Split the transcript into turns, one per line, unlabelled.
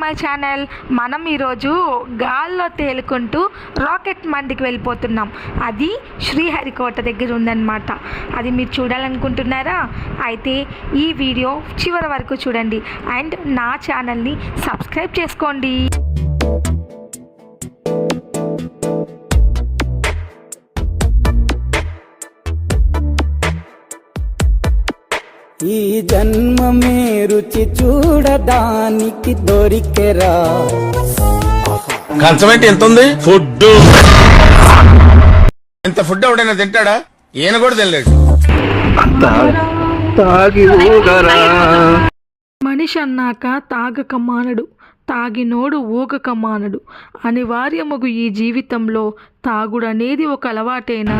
My channel. మనం ఈరోజు గాల్లో తేలుకుంటూ రాకెట్ మండికి వెళ్ళిపోతున్నాం. అది శ్రీహరికోట దగ్గర ఉందన్నమాట. అది మీరు చూడాలనుకుంటున్నారా? అయితే ఈ వీడియో చివరి వరకు చూడండి అండ్ నా ఛానల్ని సబ్స్క్రైబ్ చేసుకోండి.
ఈ జన్మమే రుచి చూడడానికి దొరికెరా.
కంచమేంటి ఎంత ఉంది? ఫుడ్ ఇంత ఫుడ్ ఎవడైనా తింటాడా? ఈయన కూడా తినలేడు.
మనిషి అన్నాక తాగక మానడు, తాగినోడు ఊగక మానడు. అనివార్యమగు ఈ జీవితంలో తాగుడనేది ఒక అలవాటేనా?